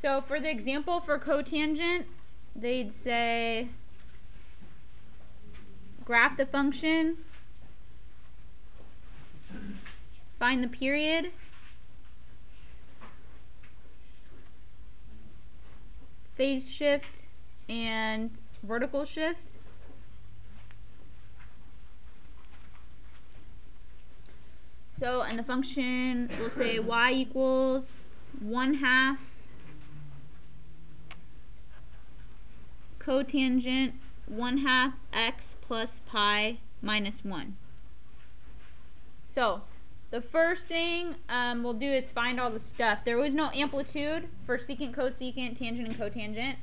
So for the example for cotangent, they'd say graph the function, find the period, phase shift, and vertical shift. So, and the function will say y equals 1/2 cotangent 1/2 x plus pi minus 1. So, the first thing we'll do is find all the stuff. There was no amplitude for secant, cosecant, tangent, and cotangent.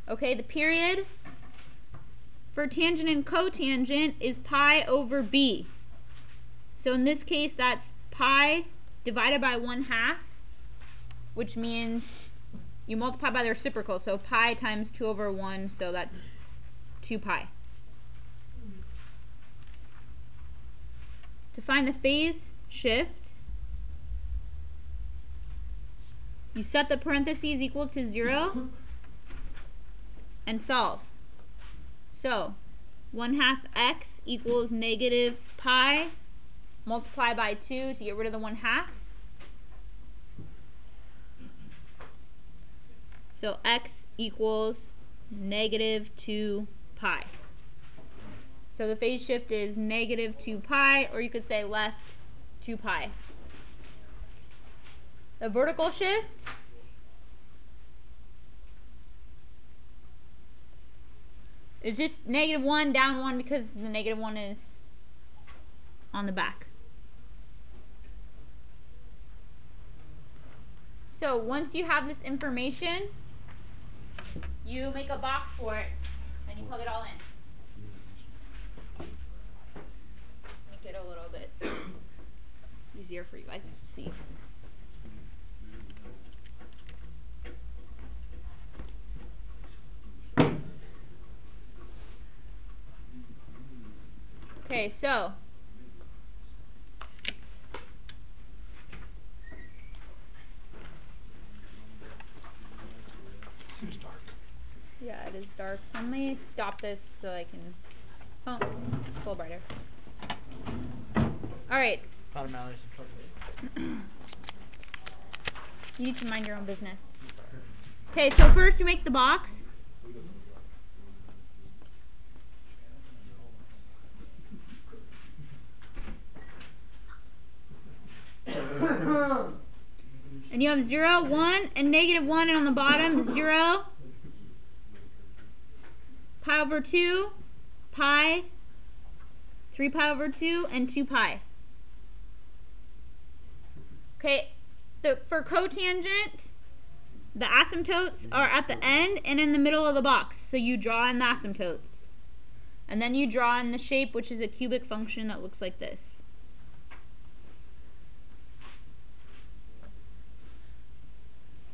Okay, the period for tangent and cotangent is pi over b. So in this case, that's pi divided by 1/2, which means you multiply by the reciprocal. So pi times 2 over 1, so that's 2 pi. To find the phase shift, you set the parentheses equal to 0 and solve. So 1/2 x equals negative pi, multiply by 2 to get rid of the 1/2. So x equals negative 2 pi. So the phase shift is negative 2 pi, or you could say less 2 pi. The vertical shift is just negative 1 down 1 because the negative 1 is on the back. So once you have this information, you make a box for it and you plug it all in. Make it a little bit easier for you guys to see. Okay, so it's dark. Yeah, it is dark. Let me stop this so I can. Oh, it's a little brighter. Alright. Thought Mallory's in trouble. You need to mind your own business. Okay, so first you make the box. And you have 0, 1, and negative 1, and on the bottom 0, pi over 2, pi, 3 pi over 2, and 2 pi. Okay, so for cotangent, the asymptotes are at the end and in the middle of the box. So you draw in the asymptotes. And then you draw in the shape, which is a cubic function that looks like this.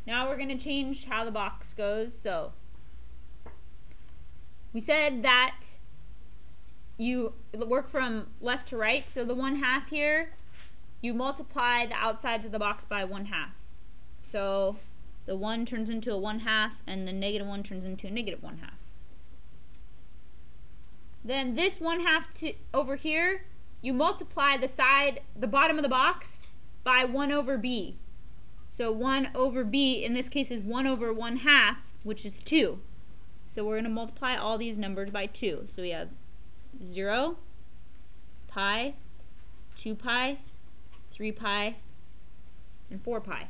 Now we're going to change how the box goes. So we said that you work from left to right. So the 1/2 here, you multiply the outsides of the box by 1/2. So the 1 turns into a 1/2 and the negative 1 turns into a negative 1/2. Then this 1/2 over here, you multiply the bottom of the box by 1 over b. So 1 over b, in this case, is 1 over 1/2, which is 2. So we're going to multiply all these numbers by 2. So we have 0, pi, 2 pi, 3 pi, and 4 pi.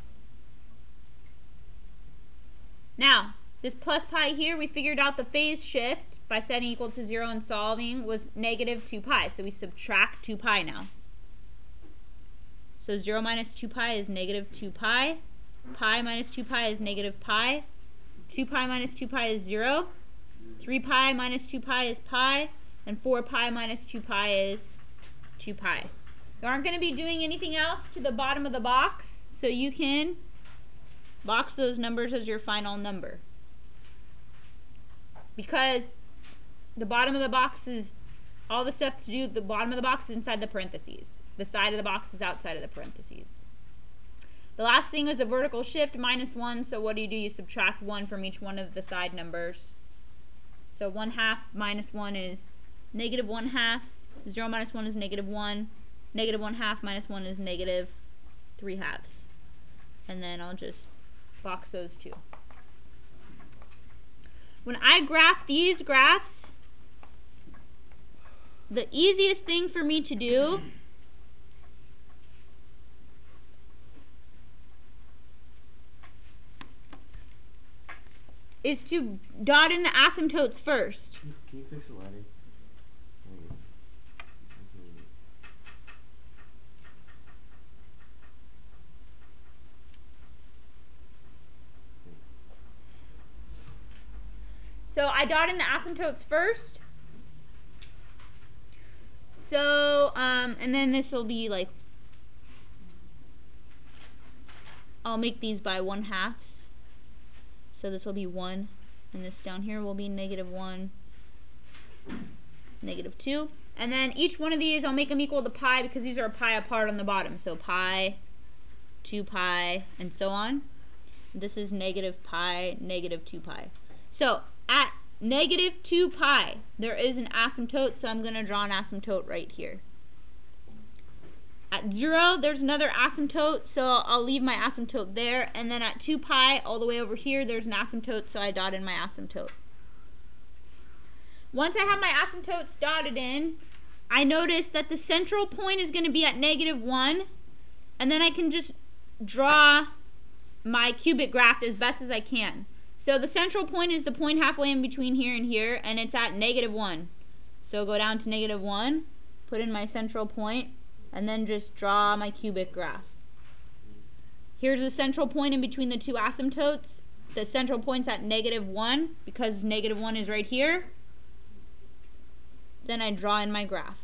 Now, this plus pi here, we figured out the phase shift by setting equal to 0 and solving was negative 2 pi. So we subtract 2 pi now. So 0 minus 2 pi is negative 2 pi. Pi minus 2 pi is negative pi. 2 pi minus 2 pi is 0. 3 pi minus 2 pi is pi. And 4 pi minus 2 pi is 2 pi. You aren't going to be doing anything else to the bottom of the box, so you can box those numbers as your final number. Because the bottom of the box is, all the stuff to do with the bottom of the box is inside the parentheses. The side of the box is outside of the parentheses. The last thing is a vertical shift, -1, so what do? You subtract 1 from each one of the side numbers. So 1/2 minus 1 is -1/2. 0 minus 1 is -1. -1/2 minus 1 is -3/2. And then I'll just box those two. When I graph these graphs, the easiest thing for me to do is to dot in the asymptotes first. Can you fix the lighting? So I dot in the asymptotes first. So, and then this will be like, I'll make these by 1/2. So this will be 1, and this down here will be -1, -2. And then each one of these, I'll make them equal to pi because these are pi apart on the bottom. So pi, 2 pi, and so on. This is -pi, -2 pi. So at -2 pi, there is an asymptote, so I'm going to draw an asymptote right here. At 0, there's another asymptote, so I'll leave my asymptote there. And then at 2 pi, all the way over here, there's an asymptote, so I dot in my asymptote. Once I have my asymptotes dotted in, I notice that the central point is going to be at -1, and then I can just draw my cubic graph as best as I can. So the central point is the point halfway in between here and here, and it's at -1. So go down to -1, put in my central point, and then just draw my cubic graph. Here's the central point in between the two asymptotes. The central point's at -1 because -1 is right here. Then I draw in my graph.